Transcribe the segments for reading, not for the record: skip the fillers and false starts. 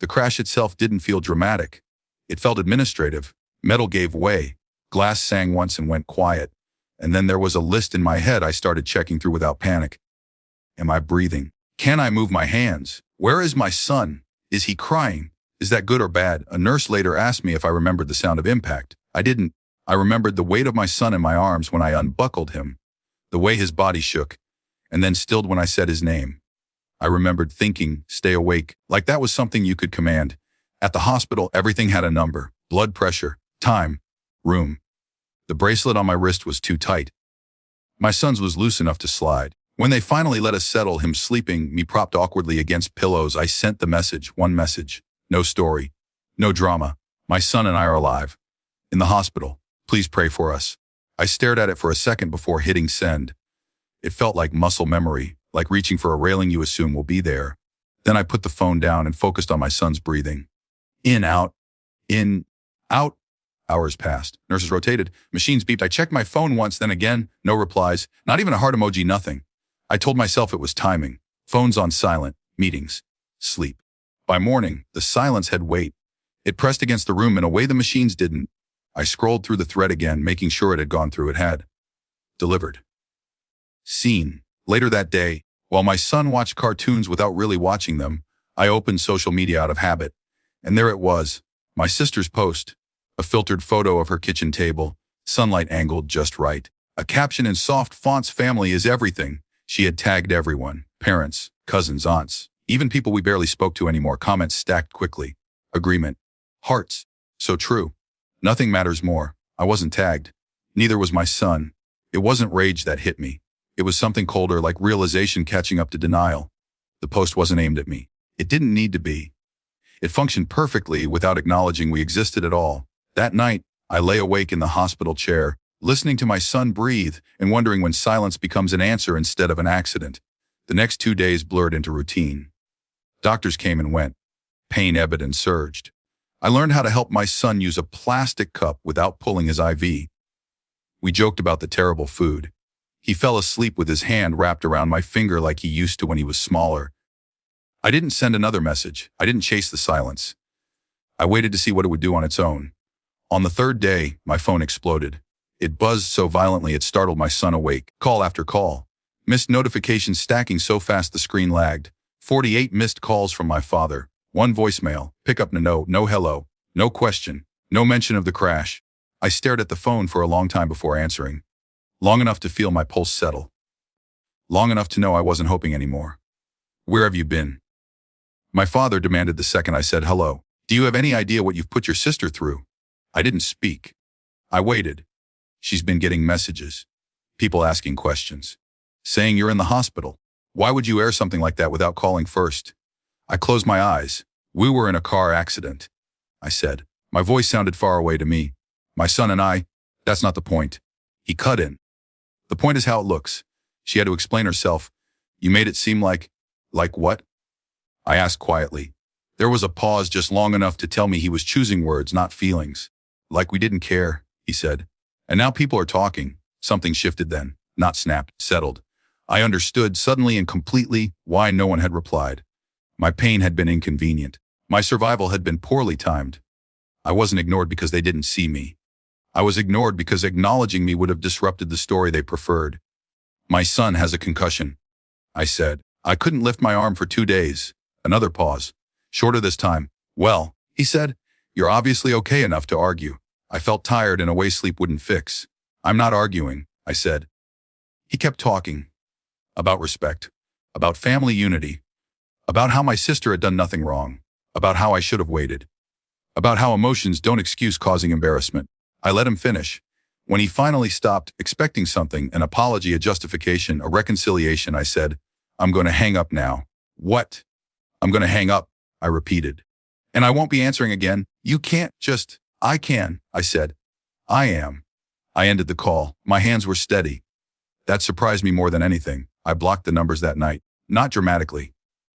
The crash itself didn't feel dramatic. It felt administrative. Metal gave way. Glass sang once and went quiet. And then there was a list in my head I started checking through without panic. Am I breathing? Can I move my hands? Where is my son? Is he crying? Is that good or bad? A nurse later asked me if I remembered the sound of impact. I didn't. I remembered the weight of my son in my arms when I unbuckled him, the way his body shook, and then stilled when I said his name. I remembered thinking, stay awake, like that was something you could command. At the hospital, everything had a number: blood pressure, time, room. The bracelet on my wrist was too tight. My son's was loose enough to slide. When they finally let us settle him sleeping, me propped awkwardly against pillows, I sent the message, one message. No story, no drama. My son and I are alive. In the hospital. Please pray for us. I stared at it for a second before hitting send. It felt like muscle memory, like reaching for a railing you assume will be there. Then I put the phone down and focused on my son's breathing. In, out. Hours passed. Nurses rotated. Machines beeped. I checked my phone once, then again. No replies. Not even a heart emoji, nothing. I told myself it was timing. Phones on silent. Meetings. Sleep. By morning, the silence had weight. It pressed against the room in a way the machines didn't. I scrolled through the thread again, making sure it had gone through. It had. Delivered. Seen. Later that day, while my son watched cartoons without really watching them, I opened social media out of habit. And there it was, my sister's post. A filtered photo of her kitchen table, sunlight angled just right. A caption in soft fonts: family is everything. She had tagged everyone, parents, cousins, aunts, even people we barely spoke to anymore. Comments stacked quickly. Agreement. Hearts. So true. Nothing matters more. I wasn't tagged. Neither was my son. It wasn't rage that hit me. It was something colder, like realization catching up to denial. The post wasn't aimed at me. It didn't need to be. It functioned perfectly without acknowledging we existed at all. That night, I lay awake in the hospital chair, listening to my son breathe and wondering when silence becomes an answer instead of an accident. The next 2 days blurred into routine. Doctors came and went. Pain ebbed and surged. I learned how to help my son use a plastic cup without pulling his IV. We joked about the terrible food. He fell asleep with his hand wrapped around my finger like he used to when he was smaller. I didn't send another message. I didn't chase the silence. I waited to see what it would do on its own. On the third day, my phone exploded. It buzzed so violently it startled my son awake. Call after call. Missed notifications stacking so fast the screen lagged. 48 missed calls from my father. 1 voicemail. Pick up no hello, no question, no mention of the crash. I stared at the phone for a long time before answering. Long enough to feel my pulse settle. Long enough to know I wasn't hoping anymore. Where have you been? My father demanded the second I said hello. Do you have any idea what you've put your sister through? I didn't speak. I waited. She's been getting messages. People asking questions. Saying you're in the hospital. Why would you air something like that without calling first? I closed my eyes. We were in a car accident, I said. My voice sounded far away to me. My son and I, that's not the point. He cut in. The point is how it looks. She had to explain herself. You made it seem like what? I asked quietly. There was a pause just long enough to tell me he was choosing words, not feelings. Like we didn't care, he said. And now people are talking. Something shifted then. Not snapped, settled. I understood suddenly and completely why no one had replied. My pain had been inconvenient. My survival had been poorly timed. I wasn't ignored because they didn't see me. I was ignored because acknowledging me would have disrupted the story they preferred. My son has a concussion, I said. I couldn't lift my arm for 2 days. Another pause. Shorter this time. Well, he said, you're obviously okay enough to argue. I felt tired in a way sleep wouldn't fix. I'm not arguing, I said. He kept talking. About respect. About family unity. About how my sister had done nothing wrong. About how I should have waited. About how emotions don't excuse causing embarrassment. I let him finish. When he finally stopped, expecting something, an apology, a justification, a reconciliation, I said, I'm going to hang up now. What? I'm going to hang up, I repeated. And I won't be answering again. You can't just, I can, I said. I am. I ended the call. My hands were steady. That surprised me more than anything. I blocked the numbers that night. Not dramatically.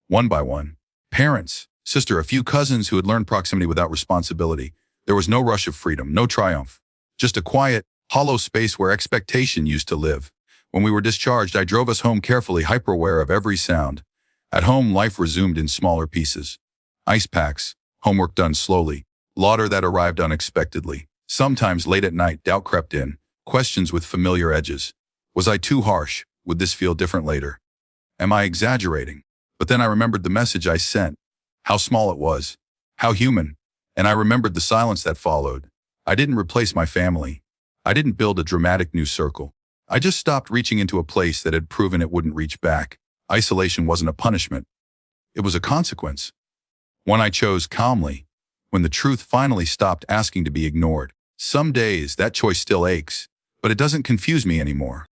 One by one. Parents, sister, a few cousins who had learned proximity without responsibility. There was no rush of freedom, no triumph. Just a quiet, hollow space where expectation used to live. When we were discharged, I drove us home carefully, hyper-aware of every sound. At home, life resumed in smaller pieces. Ice packs, homework done slowly, lauder that arrived unexpectedly. Sometimes late at night, doubt crept in, questions with familiar edges. Was I too harsh? Would this feel different later? Am I exaggerating? But then I remembered the message I sent, how small it was, how human, and I remembered the silence that followed. I didn't replace my family. I didn't build a dramatic new circle. I just stopped reaching into a place that had proven it wouldn't reach back. Isolation wasn't a punishment. It was a consequence. One I chose calmly, when the truth finally stopped asking to be ignored. Some days, that choice still aches, but it doesn't confuse me anymore.